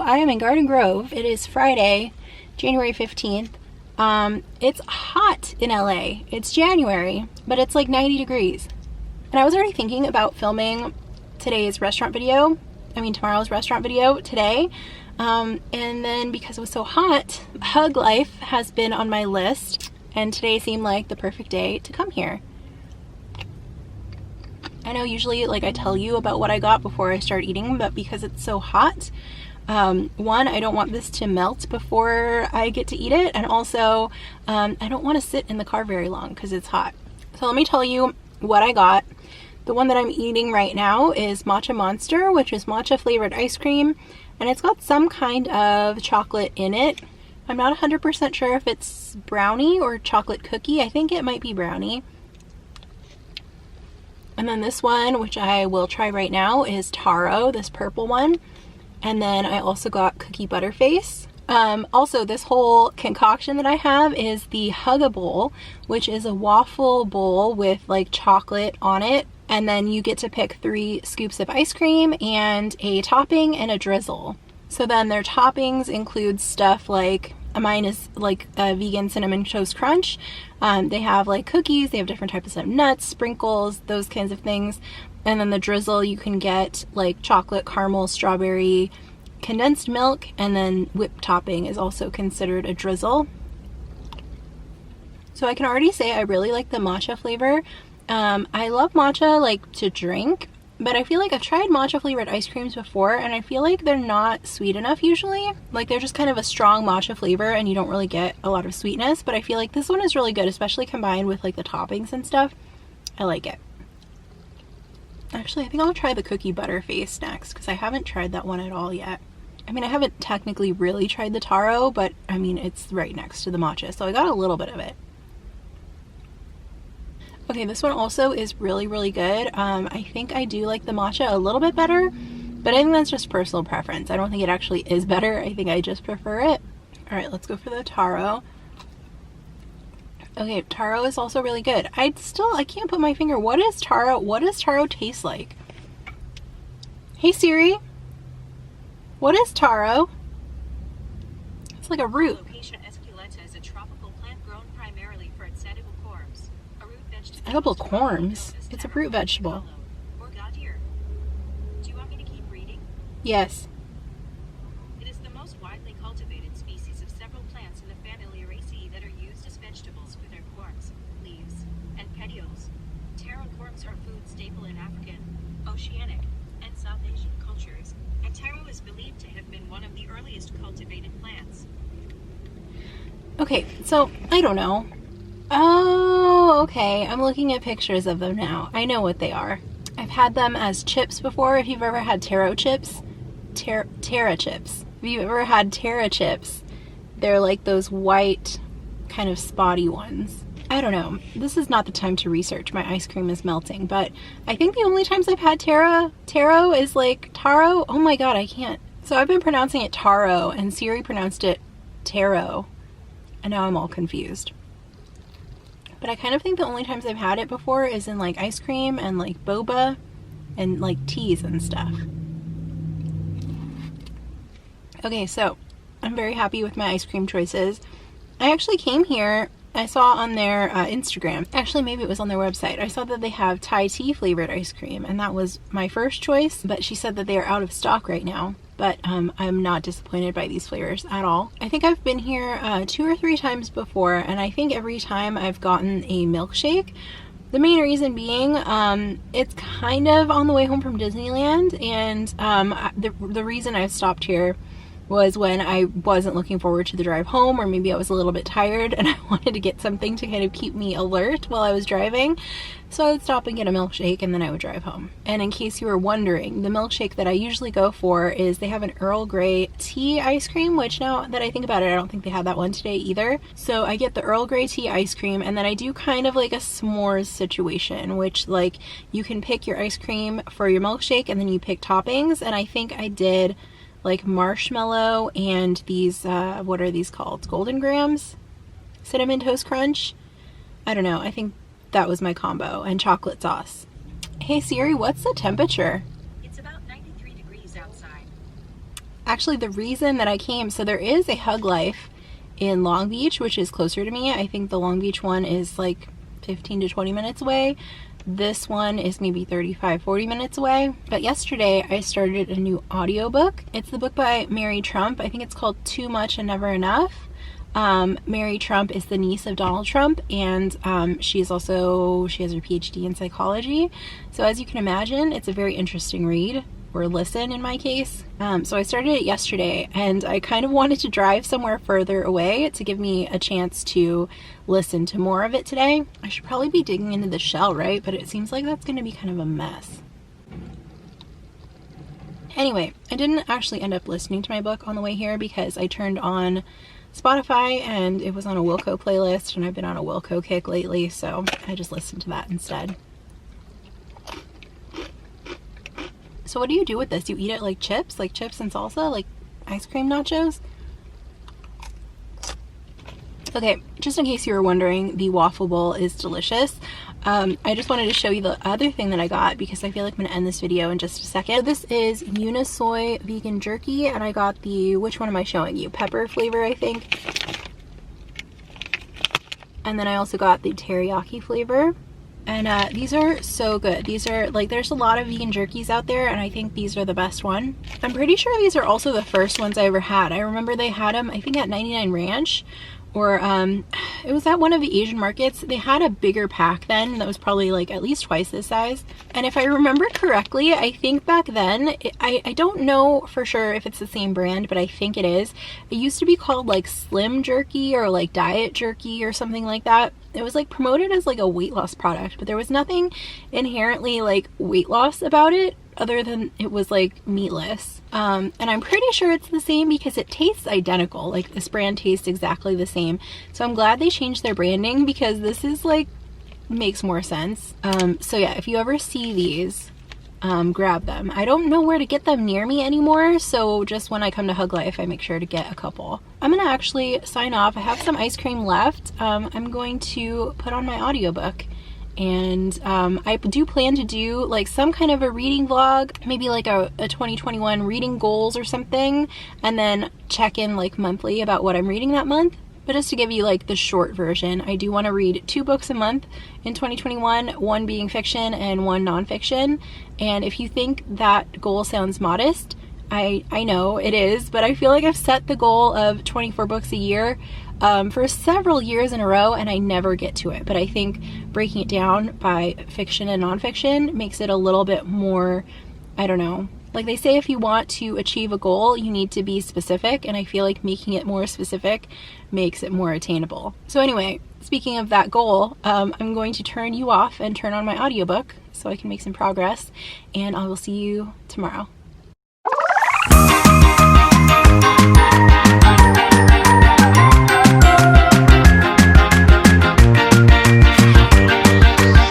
I am in Garden Grove. It is Friday, January 15th. It's hot in LA. It's January, but it's like 90 degrees. And I was already thinking about filming tomorrow's restaurant video today. And then because it was so hot, Hug Life has been on my list, and today seemed like the perfect day to come here. I know usually like I tell you about what I got before I start eating, but because it's so hot, one, I don't want this to melt before I get to eat it, and also I don't want to sit in the car very long because it's hot. So let me tell you what I got. The one that I'm eating right now is Matcha Monster, which is matcha flavored ice cream, and it's got some kind of chocolate in it. I'm not 100% sure if it's brownie or chocolate cookie. I think it might be brownie. And then this one, which I will try right now, is Taro, this purple one. And then I also got Cookie Butterface. Also, this whole concoction that I have is the Hug-a-Bowl, which is a waffle bowl with like chocolate on it. And then you get to pick 3 scoops of ice cream and a topping and a drizzle. So then their toppings include stuff like, mine is like a vegan cinnamon toast crunch. They have like cookies, they have different types of nuts, sprinkles, those kinds of things. And then the drizzle, you can get like chocolate, caramel, strawberry, condensed milk, and then whipped topping is also considered a drizzle. So I can already say I really like the matcha flavor. I love matcha like to drink, but I feel like I've tried matcha flavored ice creams before, and I feel like they're not sweet enough usually. Like they're just kind of a strong matcha flavor and you don't really get a lot of sweetness, but I feel like this one is really good, especially combined with like the toppings and stuff. I like it. Actually, I think I'll try the Cookie Butterface next because I haven't tried that one at all yet. I mean, I haven't technically really tried the Taro, but I mean, it's right next to the matcha, so I got a little bit of it. Okay, this one also is really, really good. I think I do like the matcha a little bit better, but I think that's just personal preference. I don't think it actually is better. I think I just prefer it. All right, let's go for the Taro. Okay, Taro is also really good. I can't put my finger. What does Taro taste like? Hey Siri, what is Taro? It's like a root. Edible corms? It's a root vegetable. Do you want me to keep reading? Yes. It is the most widely cultivated species of several plants in the family Araceae that are used as vegetables for their corms, leaves, and petioles. Taro corms are food staple in African, Oceanic, and South Asian cultures, and taro is believed to have been one of the earliest cultivated plants. Okay, so I don't know. Oh, okay. I'm looking at pictures of them now. I know what they are. I've had them as chips before. If you've ever had taro chips, Tara chips. If you've ever had Tara chips, they're like those white kind of spotty ones. I don't know. This is not the time to research. My ice cream is melting, but I think the only times I've had taro is like Taro. Oh my god, I can't. So I've been pronouncing it Taro, and Siri pronounced it Taro, and now I'm all confused. But I kind of think the only times I've had it before is in like ice cream and like boba and like teas and stuff. Okay, so I'm very happy with my ice cream choices. I actually came here, I saw on their Instagram, actually maybe it was on their website, I saw that they have Thai tea flavored ice cream, and that was my first choice, but she said that they are out of stock right now. But I'm not disappointed by these flavors at all. I think I've been here 2 or 3 times before, and I think every time I've gotten a milkshake. The main reason being, it's kind of on the way home from Disneyland, and the reason I've stopped here was when I wasn't looking forward to the drive home, or maybe I was a little bit tired and I wanted to get something to kind of keep me alert while I was driving. So I would stop and get a milkshake and then I would drive home. And in case you were wondering, the milkshake that I usually go for is they have an Earl Grey tea ice cream, which now that I think about it, I don't think they had that one today either. So I get the Earl Grey tea ice cream, and then I do kind of like a s'mores situation, which like you can pick your ice cream for your milkshake and then you pick toppings. And I think I did like marshmallow and these, what are these called? Golden Grams? Cinnamon Toast Crunch? I don't know. I think that was my combo, and chocolate sauce. Hey Siri, what's the temperature? It's about 93 degrees outside. Actually, the reason that I came, so there is a Hug Life in Long Beach, which is closer to me. I think the Long Beach one is like 15 to 20 minutes away. This one is maybe 35-40 minutes away. But yesterday I started a new audiobook. It's the book by Mary Trump. I think it's called Too Much and Never Enough. Mary Trump is the niece of Donald Trump, and she has her PhD in psychology. So as you can imagine, it's a very interesting read, or listen in my case. So I started it yesterday, and I kind of wanted to drive somewhere further away to give me a chance to listen to more of it today. I should probably be digging into the shell, right? But it seems like that's going to be kind of a mess. Anyway, I didn't actually end up listening to my book on the way here because I turned on Spotify and it was on a Wilco playlist, and I've been on a Wilco kick lately, so I just listened to that instead. So what do you do with this? You eat it like chips and salsa, like ice cream nachos? Okay, just in case you were wondering, the waffle bowl is delicious. I just wanted to show you the other thing that I got because I feel like I'm going to end this video in just a second. So this is Unisoy vegan jerky, and I got the, which one am I showing you? Pepper flavor, I think. And then I also got the teriyaki flavor. And these are so good. These are like, there's a lot of vegan jerkies out there, and I think these are the best one. I'm pretty sure these are also the first ones I ever had. I remember they had them, I think, at 99 Ranch, or it was at one of the Asian markets. They had a bigger pack then that was probably like at least twice this size. And if I remember correctly, I think back then, I don't know for sure if it's the same brand, but I think it is. It used to be called like Slim Jerky or like Diet Jerky or something like that. It was like promoted as like a weight loss product, but there was nothing inherently like weight loss about it other than it was like meatless. And I'm pretty sure it's the same because it tastes identical. Like this brand tastes exactly the same. So I'm glad they changed their branding because this is like, makes more sense. So yeah, if you ever see these, grab them. I don't know where to get them near me anymore, so just when I come to Hug Life, I make sure to get a couple. I'm gonna actually sign off. I have some ice cream left. I'm going to put on my audiobook, and I do plan to do like some kind of a reading vlog, maybe like a 2021 reading goals or something, and then check in like monthly about what I'm reading that month. But just to give you like the short version, I do want to read 2 books a month in 2021, one being fiction and one nonfiction. And if you think that goal sounds modest, I know it is, but I feel like I've set the goal of 24 books a year for several years in a row, and I never get to it. But I think breaking it down by fiction and nonfiction makes it a little bit more, I don't know. Like they say, if you want to achieve a goal, you need to be specific, and I feel like making it more specific makes it more attainable. So anyway, speaking of that goal, I'm going to turn you off and turn on my audiobook so I can make some progress, and I will see you tomorrow.